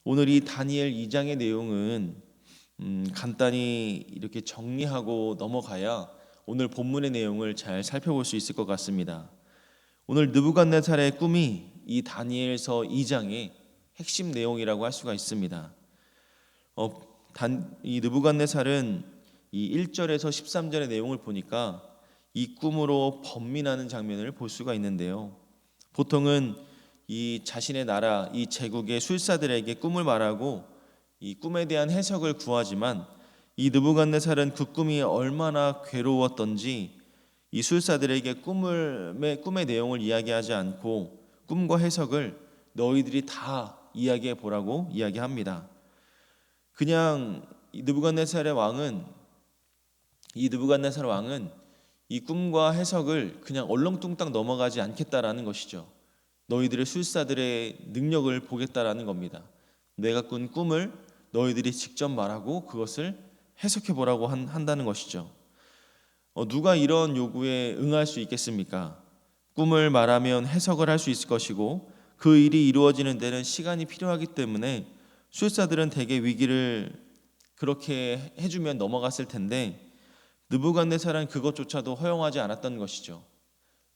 오늘 이 다니엘 2장의 내용은 간단히 이렇게 정리하고 넘어가야 오늘 본문의 내용을 잘 살펴볼 수 있을 것 같습니다. 오늘 느부갓네살의 꿈이 이 다니엘서 2장의 핵심 내용이라고 할 수가 있습니다. 이 느부갓네살은 이 1절에서 13절의 내용을 보니까 이 꿈으로 번민하는 장면을 볼 수가 있는데요. 보통은 이 자신의 나라, 이 제국의 술사들에게 꿈을 말하고 이 꿈에 대한 해석을 구하지만 이 느부갓네살은 그 꿈이 얼마나 괴로웠던지 이 술사들에게 꿈의 내용을 이야기하지 않고 꿈과 해석을 너희들이 다 이야기해 보라고 이야기합니다. 그냥 이 느부갓네살 왕은 이 꿈과 해석을 그냥 얼렁뚱땅 넘어가지 않겠다라는 것이죠. 너희들의 술사들의 능력을 보겠다라는 겁니다. 내가 꾼 꿈을 너희들이 직접 말하고 그것을 해석해 보라고 한다는 것이죠. 누가 이런 요구에 응할 수 있겠습니까? 꿈을 말하면 해석을 할 수 있을 것이고 그 일이 이루어지는 데는 시간이 필요하기 때문에 술사들은 대개 위기를 그렇게 해주면 넘어갔을 텐데 느부갓네살은 그것조차도 허용하지 않았던 것이죠.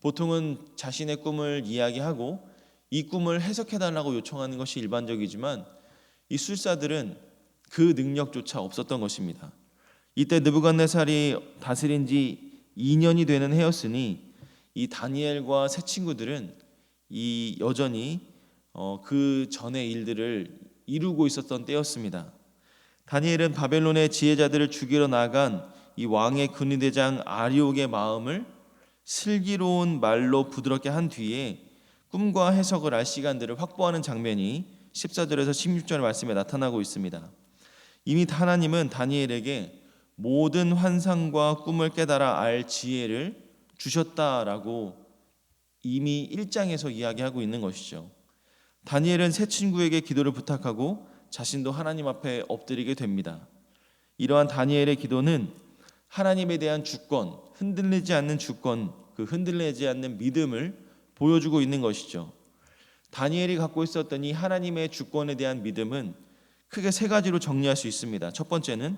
보통은 자신의 꿈을 이야기하고 이 꿈을 해석해달라고 요청하는 것이 일반적이지만 이 술사들은 그 능력조차 없었던 것입니다. 이때 느부갓네살이 다스린 지 2년이 되는 해였으니 이 다니엘과 새 친구들은 이 여전히 그 전의 일들을 이루고 있었던 때였습니다. 다니엘은 바벨론의 지혜자들을 죽이러 나간 이 왕의 군의대장 아리옥의 마음을 슬기로운 말로 부드럽게 한 뒤에 꿈과 해석을 알 시간들을 확보하는 장면이 14절에서 16절 말씀에 나타나고 있습니다. 이미 하나님은 다니엘에게 모든 환상과 꿈을 깨달아 알 지혜를 주셨다라고 이미 1장에서 이야기하고 있는 것이죠. 다니엘은 새 친구에게 기도를 부탁하고 자신도 하나님 앞에 엎드리게 됩니다. 이러한 다니엘의 기도는 하나님에 대한 주권, 흔들리지 않는 주권, 그 흔들리지 않는 믿음을 보여주고 있는 것이죠. 다니엘이 갖고 있었던 이 하나님의 주권에 대한 믿음은 크게 세 가지로 정리할 수 있습니다. 첫 번째는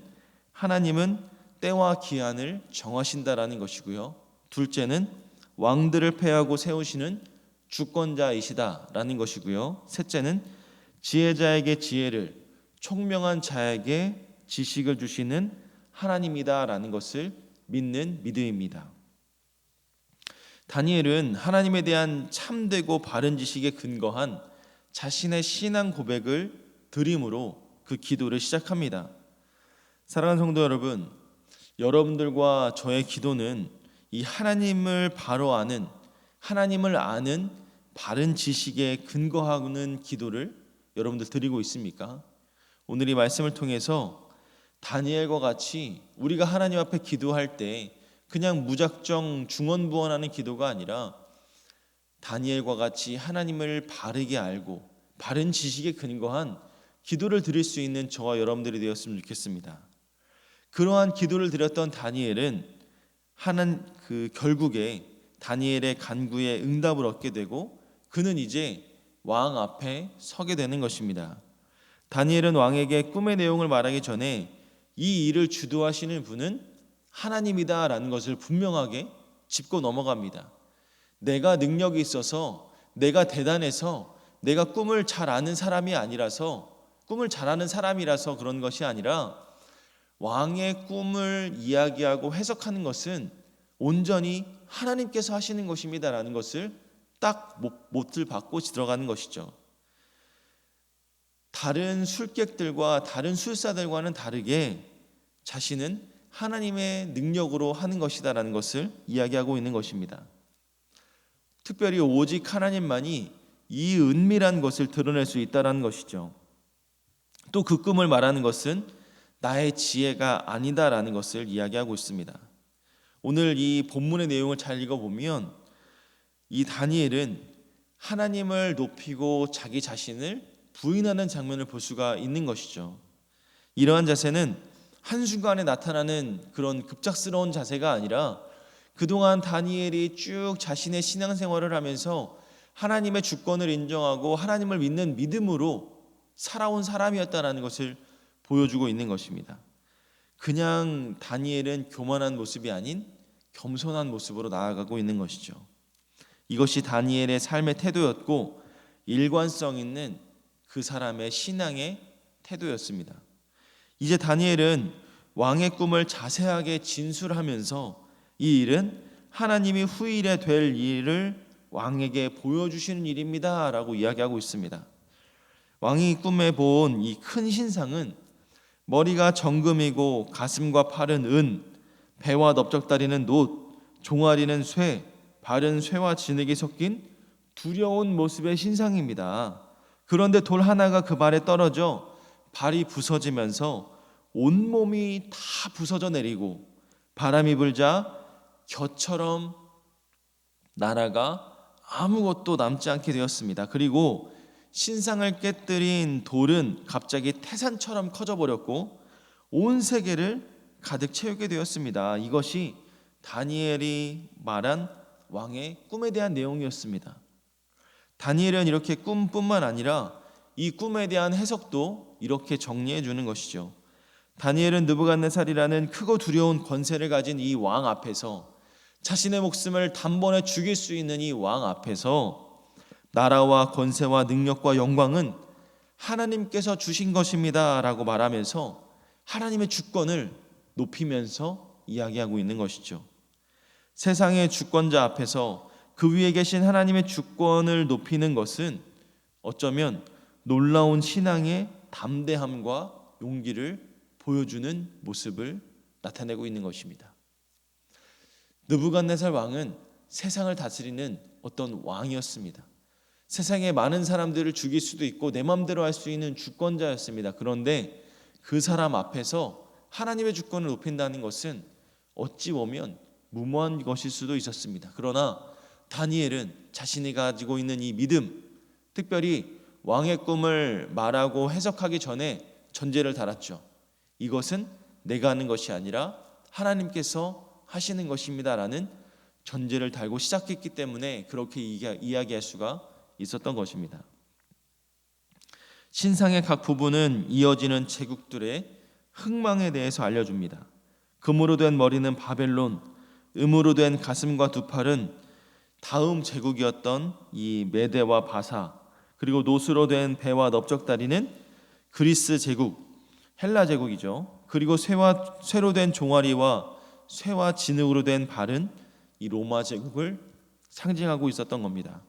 하나님은 때와 기한을 정하신다라는 것이고요. 둘째는 왕들을 패하고 세우시는 주권자이시다라는 것이고요. 셋째는 지혜자에게 지혜를, 총명한 자에게 지식을 주시는 하나님이다라는 것을 믿는 믿음입니다. 다니엘은 하나님에 대한 참되고 바른 지식에 근거한 자신의 신앙 고백을 드림으로 그 기도를 시작합니다. 사랑하는 성도 여러분, 여러분들과 저의 기도는 이 하나님을 바로 아는, 하나님을 아는 바른 지식에 근거하는 기도를 여러분들 드리고 있습니까? 오늘 이 말씀을 통해서 다니엘과 같이 우리가 하나님 앞에 기도할 때 그냥 무작정 중언부언하는 기도가 아니라 다니엘과 같이 하나님을 바르게 알고 바른 지식에 근거한 기도를 드릴 수 있는 저와 여러분들이 되었으면 좋겠습니다. 그러한 기도를 드렸던 다니엘은 결국에 다니엘의 간구에 응답을 얻게 되고 그는 이제 왕 앞에 서게 되는 것입니다. 다니엘은 왕에게 꿈의 내용을 말하기 전에 이 일을 주도하시는 분은 하나님이다라는 것을 분명하게 짚고 넘어갑니다. 내가 능력이 있어서, 내가 대단해서, 내가 꿈을 잘 아는 사람이 아니라서, 꿈을 잘하는 사람이라서 그런 것이 아니라 왕의 꿈을 이야기하고 해석하는 것은 온전히 하나님께서 하시는 것입니다라는 것을 딱 못을 박고 들어가는 것이죠. 다른 술객들과 다른 술사들과는 다르게 자신은 하나님의 능력으로 하는 것이다라는 것을 이야기하고 있는 것입니다. 특별히 오직 하나님만이 이 은밀한 것을 드러낼 수 있다라는 것이죠. 또 그 꿈을 말하는 것은 나의 지혜가 아니다라는 것을 이야기하고 있습니다. 오늘 이 본문의 내용을 잘 읽어보면 이 다니엘은 하나님을 높이고 자기 자신을 부인하는 장면을 볼 수가 있는 것이죠. 이러한 자세는 한순간에 나타나는 그런 급작스러운 자세가 아니라 그동안 다니엘이 쭉 자신의 신앙생활을 하면서 하나님의 주권을 인정하고 하나님을 믿는 믿음으로 살아온 사람이었다라는 것을 보여주고 있는 것입니다. 그냥 다니엘은 교만한 모습이 아닌 겸손한 모습으로 나아가고 있는 것이죠. 이것이 다니엘의 삶의 태도였고 일관성 있는 그 사람의 신앙의 태도였습니다. 이제 다니엘은 왕의 꿈을 자세하게 진술하면서 이 일은 하나님이 후일에 될 일을 왕에게 보여주시는 일입니다 라고 이야기하고 있습니다. 왕이 꿈에 본 이 큰 신상은 머리가 정금이고 가슴과 팔은 은, 배와 넓적다리는 놋, 종아리는 쇠, 발은 쇠와 진흙이 섞인 두려운 모습의 신상입니다. 그런데 돌 하나가 그 발에 떨어져 발이 부서지면서 온몸이 다 부서져 내리고 바람이 불자 겨처럼 날아가 아무것도 남지 않게 되었습니다. 그리고 신상을 깨뜨린 돌은 갑자기 태산처럼 커져버렸고 온 세계를 가득 채우게 되었습니다. 이것이 다니엘이 말한 왕의 꿈에 대한 내용이었습니다. 다니엘은 이렇게 꿈뿐만 아니라 이 꿈에 대한 해석도 이렇게 정리해 주는 것이죠. 다니엘은 느부갓네살이라는 크고 두려운 권세를 가진 이 왕 앞에서, 자신의 목숨을 단번에 죽일 수 있는 이 왕 앞에서 나라와 권세와 능력과 영광은 하나님께서 주신 것입니다 라고 말하면서 하나님의 주권을 높이면서 이야기하고 있는 것이죠. 세상의 주권자 앞에서 그 위에 계신 하나님의 주권을 높이는 것은 어쩌면 놀라운 신앙의 담대함과 용기를 보여주는 모습을 나타내고 있는 것입니다. 느부갓네살 왕은 세상을 다스리는 어떤 왕이었습니다. 세상의 많은 사람들을 죽일 수도 있고 내 마음대로 할 수 있는 주권자였습니다. 그런데 그 사람 앞에서 하나님의 주권을 높인다는 것은 어찌 보면 무모한 것일 수도 있었습니다. 그러나 다니엘은 자신이 가지고 있는 이 믿음, 특별히 왕의 꿈을 말하고 해석하기 전에 전제를 달았죠. 이것은 내가 하는 것이 아니라 하나님께서 하시는 것입니다라는 전제를 달고 시작했기 때문에 그렇게 이야기할 수가 있었던 것입니다. 신상의 각 부분은 이어지는 제국들의 흥망에 대해서 알려줍니다. 금으로 된 머리는 바벨론, 음으로 된 가슴과 두 팔은 다음 제국이었던 이 메대와 바사, 그리고 노스로 된 배와 넓적다리는 그리스 제국, 헬라 제국이죠. 그리고 쇠로 된 종아리와 쇠와 진흙으로 된 발은 이 로마 제국을 상징하고 있었던 겁니다.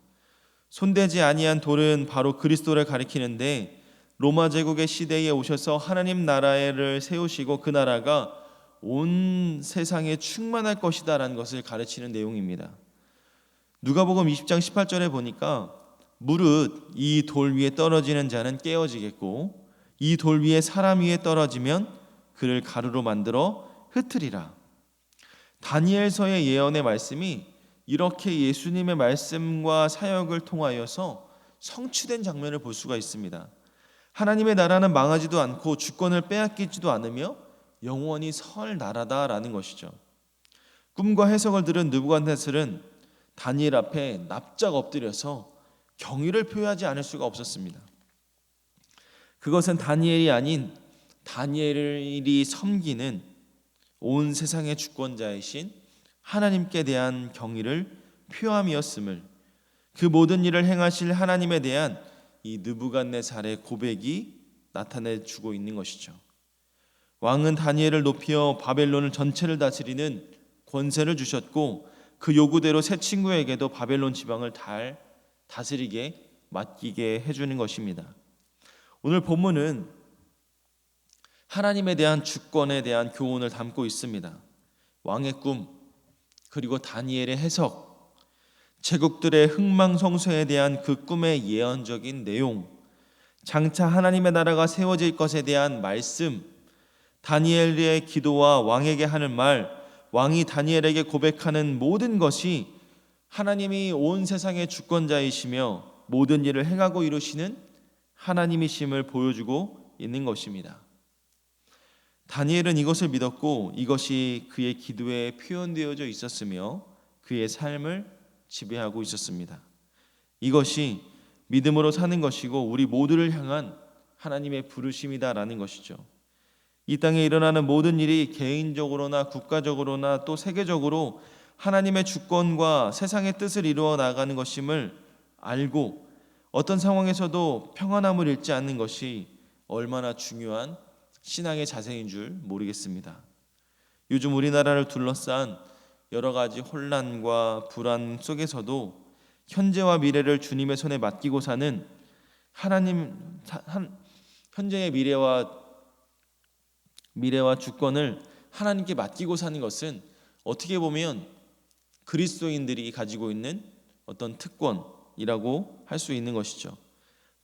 손대지 아니한 돌은 바로 그리스도를 가리키는데 로마 제국의 시대에 오셔서 하나님 나라를 세우시고 그 나라가 온 세상에 충만할 것이다라는 것을 가르치는 내용입니다. 누가복음 20장 18절에 보니까 무릇 이 돌 위에 떨어지는 자는 깨어지겠고 이 돌 위에 사람 위에 떨어지면 그를 가루로 만들어 흩으리라. 다니엘서의 예언의 말씀이 이렇게 예수님의 말씀과 사역을 통하여서 성취된 장면을 볼 수가 있습니다. 하나님의 나라는 망하지도 않고 주권을 빼앗기지도 않으며 영원히 설 나라다라는 것이죠. 꿈과 해석을 들은 느부갓네살은 다니엘 앞에 납작 엎드려서 경의를 표하지 않을 수가 없었습니다. 그것은 다니엘이 아닌 다니엘이 섬기는 온 세상의 주권자이신 하나님께 대한 경의를 표함이었음을, 그 모든 일을 행하실 하나님에 대한 이 느부갓네살의 고백이 나타내주고 있는 것이죠. 왕은 다니엘을 높여 바벨론을 전체를 다스리는 권세를 주셨고 그 요구대로 새 친구에게도 바벨론 지방을 잘 다스리게 맡기게 해주는 것입니다. 오늘 본문은 하나님에 대한 주권에 대한 교훈을 담고 있습니다. 왕의 꿈, 그리고 다니엘의 해석, 제국들의 흥망성쇠에 대한 그 꿈의 예언적인 내용, 장차 하나님의 나라가 세워질 것에 대한 말씀, 다니엘의 기도와 왕에게 하는 말, 왕이 다니엘에게 고백하는 모든 것이 하나님이 온 세상의 주권자이시며 모든 일을 행하고 이루시는 하나님이심을 보여주고 있는 것입니다. 다니엘은 이것을 믿었고 이것이 그의 기도에 표현되어져 있었으며 그의 삶을 지배하고 있었습니다. 이것이 믿음으로 사는 것이고 우리 모두를 향한 하나님의 부르심이다라는 것이죠. 이 땅에 일어나는 모든 일이 개인적으로나 국가적으로나 또 세계적으로 하나님의 주권과 세상의 뜻을 이루어 나가는 것임을 알고 어떤 상황에서도 평안함을 잃지 않는 것이 얼마나 중요한 신앙의 자세인 줄 모르겠습니다. 요즘 우리나라를 둘러싼 여러 가지 혼란과 불안 속에서도 현재와 미래를 주님의 손에 맡기고 사는 현재의 미래와 주권을 하나님께 맡기고 사는 것은 어떻게 보면 그리스도인들이 가지고 있는 어떤 특권이라고 할 수 있는 것이죠.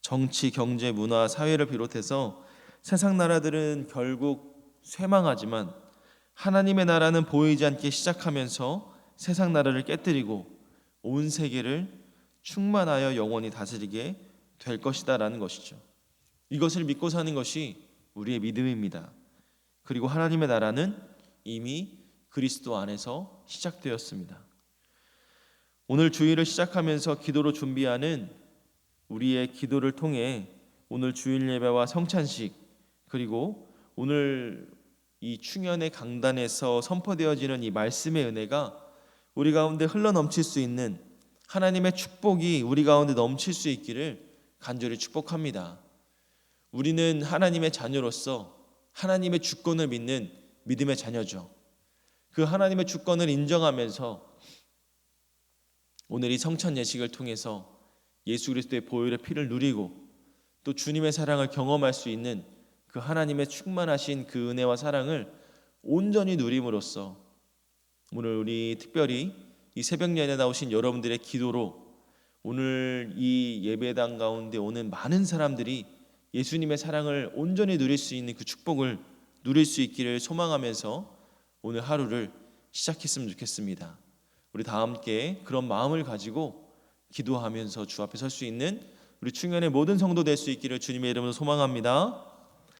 정치, 경제, 문화, 사회를 비롯해서 세상 나라들은 결국 쇠망하지만 하나님의 나라는 보이지 않게 시작하면서 세상 나라를 깨뜨리고 온 세계를 충만하여 영원히 다스리게 될 것이다라는 것이죠. 이것을 믿고 사는 것이 우리의 믿음입니다. 그리고 하나님의 나라는 이미 그리스도 안에서 시작되었습니다. 오늘 주일을 시작하면서 기도로 준비하는 우리의 기도를 통해 오늘 주일 예배와 성찬식 그리고 오늘 이 충현의 강단에서 선포되어지는 이 말씀의 은혜가 우리 가운데 흘러넘칠 수 있는 하나님의 축복이 우리 가운데 넘칠 수 있기를 간절히 축복합니다. 우리는 하나님의 자녀로서 하나님의 주권을 믿는 믿음의 자녀죠. 그 하나님의 주권을 인정하면서 오늘 이 성찬 예식을 통해서 예수 그리스도의 보혈의 피를 누리고 또 주님의 사랑을 경험할 수 있는 그 하나님의 충만하신 그 은혜와 사랑을 온전히 누림으로써 오늘 우리 특별히 이 새벽 예배에 나오신 여러분들의 기도로 오늘 이 예배당 가운데 오는 많은 사람들이 예수님의 사랑을 온전히 누릴 수 있는 그 축복을 누릴 수 있기를 소망하면서 오늘 하루를 시작했으면 좋겠습니다. 우리 다 함께 그런 마음을 가지고 기도하면서 주 앞에 설 수 있는 우리 충현의 모든 성도 될 수 있기를 주님의 이름으로 소망합니다.